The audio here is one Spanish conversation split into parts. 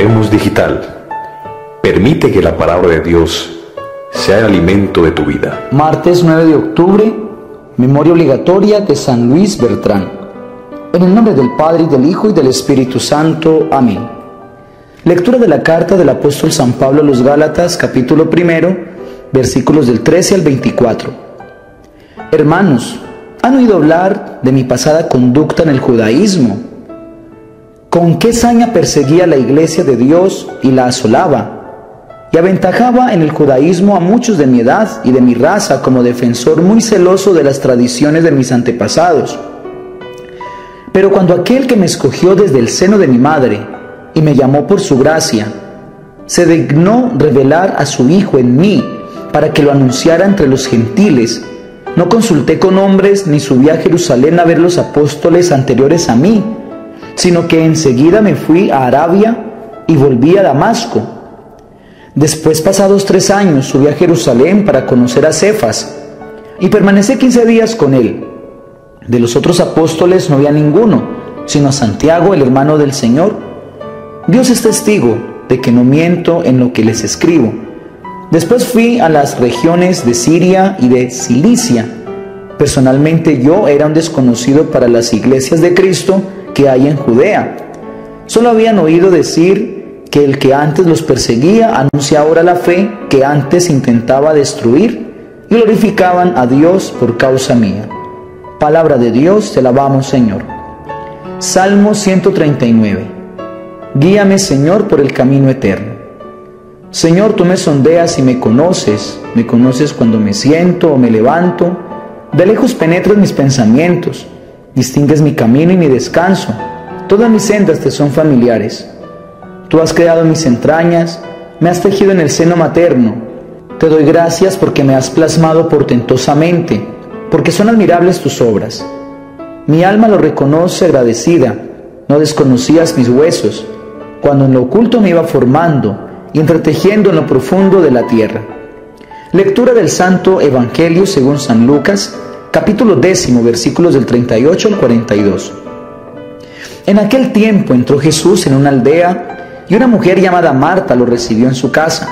Habemos Digital. Permite que la palabra de Dios sea el alimento de tu vida. Martes 9 de octubre, memoria obligatoria de San Luis Bertrán. En el nombre del Padre, y del Hijo, y del Espíritu Santo. Amén. Lectura de la carta del apóstol San Pablo a los Gálatas, capítulo 1, versículos del 13 al 24. Hermanos, ¿han oído hablar de mi pasada conducta en el judaísmo? ¿Con qué saña perseguía la iglesia de Dios y la asolaba? Y aventajaba en el judaísmo a muchos de mi edad y de mi raza como defensor muy celoso de las tradiciones de mis antepasados. Pero cuando aquel que me escogió desde el seno de mi madre y me llamó por su gracia, se dignó revelar a su Hijo en mí para que lo anunciara entre los gentiles, no consulté con hombres ni subí a Jerusalén a ver los apóstoles anteriores a mí, sino que enseguida me fui a Arabia y volví a Damasco. Después, pasados 3 años, subí a Jerusalén para conocer a Cefas y permanecí 15 días con él. De los otros apóstoles no había ninguno, sino a Santiago, el hermano del Señor. Dios es testigo de que no miento en lo que les escribo. Después fui a las regiones de Siria y de Cilicia. Personalmente yo era un desconocido para las iglesias de Cristo que hay en Judea. Solo habían oído decir que el que antes los perseguía anuncia ahora la fe que antes intentaba destruir, y glorificaban a Dios por causa mía. Palabra de Dios, te alabamos, Señor. Salmo 139. Guíame, Señor, por el camino eterno. Señor, tú me sondeas y me conoces cuando me siento o me levanto, de lejos penetras mis pensamientos, distingues mi camino y mi descanso, todas mis sendas te son familiares. Tú has creado mis entrañas, me has tejido en el seno materno. Te doy gracias porque me has plasmado portentosamente, porque son admirables tus obras. Mi alma lo reconoce agradecida, no desconocías mis huesos, cuando en lo oculto me iba formando y entretejiendo en lo profundo de la tierra. Lectura del Santo Evangelio según San Lucas, capítulo 10, versículos del 38 al 42. En aquel tiempo entró Jesús en una aldea y una mujer llamada Marta lo recibió en su casa.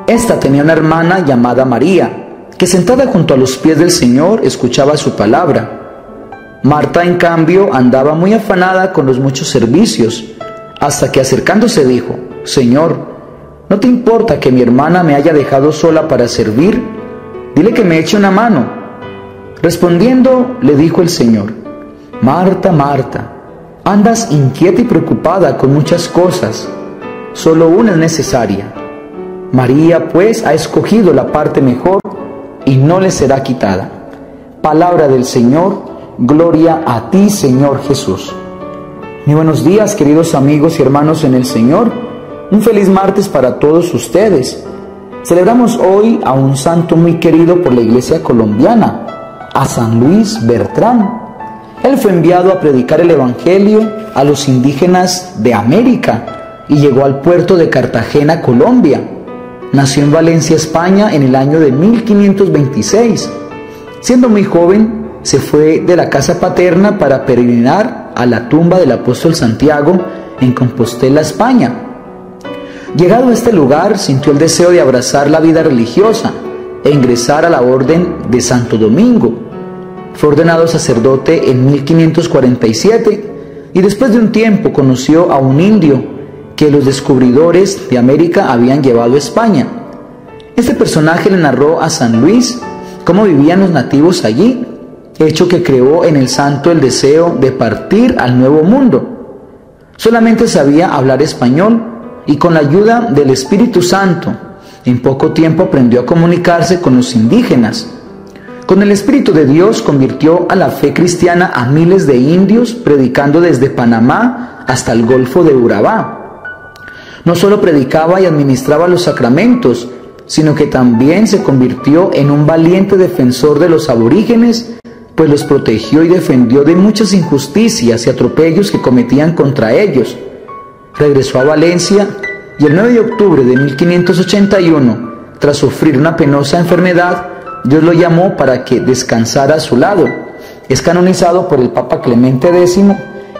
Esta tenía una hermana llamada María, que sentada junto a los pies del Señor escuchaba su palabra. Marta, en cambio, andaba muy afanada con los muchos servicios, hasta que acercándose dijo: Señor, ¿no te importa que mi hermana me haya dejado sola para servir? Dile que me eche una mano. Respondiendo, le dijo el Señor: Marta, Marta, andas inquieta y preocupada con muchas cosas, solo una es necesaria. María, pues, ha escogido la parte mejor y no le será quitada. Palabra del Señor, gloria a ti, Señor Jesús. Muy buenos días, queridos amigos y hermanos en el Señor. Un feliz martes para todos ustedes. Celebramos hoy a un santo muy querido por la Iglesia colombiana, a San Luis Bertrán. Él fue enviado a predicar el Evangelio a los indígenas de América y llegó al puerto de Cartagena, Colombia. Nació en Valencia, España, en el año de 1526. Siendo muy joven, se fue de la casa paterna para peregrinar a la tumba del apóstol Santiago en Compostela, España. Llegado a este lugar, sintió el deseo de abrazar la vida religiosa e ingresar a la orden de Santo Domingo. Fue ordenado sacerdote en 1547 y después de un tiempo conoció a un indio que los descubridores de América habían llevado a España. Este personaje le narró a San Luis cómo vivían los nativos allí, hecho que creó en el santo el deseo de partir al Nuevo Mundo. Solamente sabía hablar español y con la ayuda del Espíritu Santo, en poco tiempo aprendió a comunicarse con los indígenas. Con el Espíritu de Dios convirtió a la fe cristiana a miles de indios, predicando desde Panamá hasta el Golfo de Urabá. No solo predicaba y administraba los sacramentos, sino que también se convirtió en un valiente defensor de los aborígenes, pues los protegió y defendió de muchas injusticias y atropellos que cometían contra ellos. Regresó a Valencia y el 9 de octubre de 1581, tras sufrir una penosa enfermedad, Dios lo llamó para que descansara a su lado. Es canonizado por el Papa Clemente X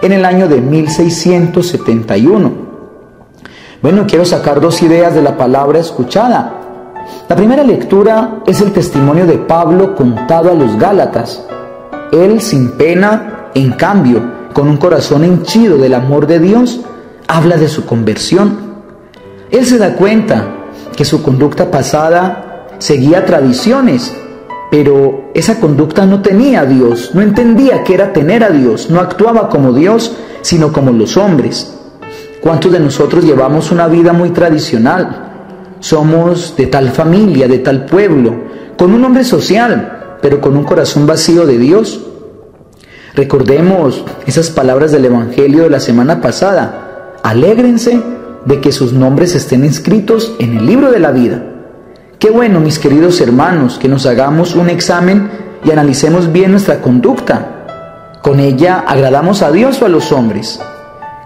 en el año de 1671. Bueno, quiero sacar dos ideas de la palabra escuchada. La primera lectura es el testimonio de Pablo contado a los Gálatas. Él, sin pena, en cambio, con un corazón henchido del amor de Dios, habla de su conversión. Él se da cuenta que su conducta pasada seguía tradiciones, pero esa conducta no tenía a Dios, no entendía qué era tener a Dios, no actuaba como Dios, sino como los hombres. ¿Cuántos de nosotros llevamos una vida muy tradicional? Somos de tal familia, de tal pueblo, con un nombre social, pero con un corazón vacío de Dios. Recordemos esas palabras del Evangelio de la semana pasada. Alégrense de que sus nombres estén inscritos en el libro de la vida. Qué bueno, mis queridos hermanos, que nos hagamos un examen y analicemos bien nuestra conducta. ¿Con ella agradamos a Dios o a los hombres?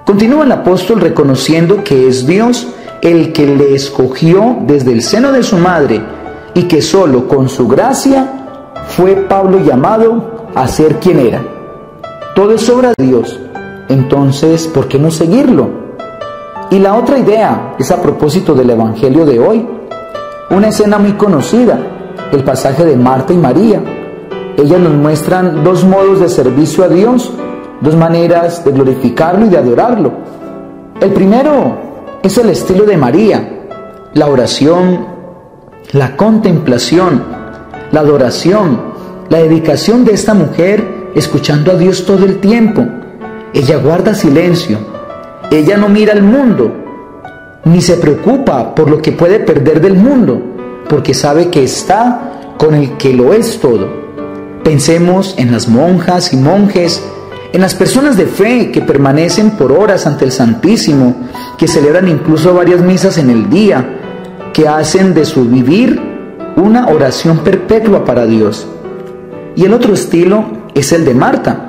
Continúa el apóstol reconociendo que es Dios el que le escogió desde el seno de su madre y que solo con su gracia fue Pablo llamado a ser quien era. Todo es obra de Dios, entonces, ¿por qué no seguirlo? Y la otra idea es a propósito del Evangelio de hoy. Una escena muy conocida, el pasaje de Marta y María. Ellas nos muestran dos modos de servicio a Dios, dos maneras de glorificarlo y de adorarlo. El primero es el estilo de María, la oración, la contemplación, la adoración, la dedicación de esta mujer escuchando a Dios todo el tiempo. Ella guarda silencio, ella no mira al mundo, ni se preocupa por lo que puede perder del mundo, porque sabe que está con el que lo es todo. Pensemos en las monjas y monjes, en las personas de fe que permanecen por horas ante el Santísimo, que celebran incluso varias misas en el día, que hacen de su vivir una oración perpetua para Dios. Y el otro estilo es el de Marta.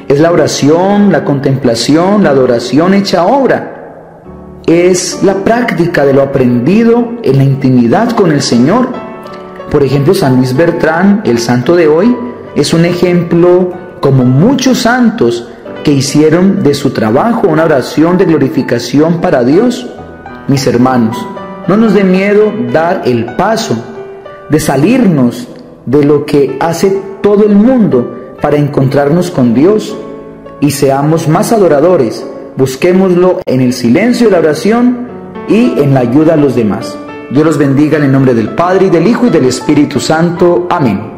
Es la oración, la contemplación, la adoración hecha obra. Es la práctica de lo aprendido en la intimidad con el Señor. Por ejemplo, San Luis Bertrán, el santo de hoy, es un ejemplo como muchos santos que hicieron de su trabajo una oración de glorificación para Dios. Mis hermanos, no nos dé miedo dar el paso de salirnos de lo que hace todo el mundo para encontrarnos con Dios y seamos más adoradores. Busquémoslo en el silencio de la oración y en la ayuda a los demás. Dios los bendiga en el nombre del Padre, y del Hijo, y del Espíritu Santo. Amén.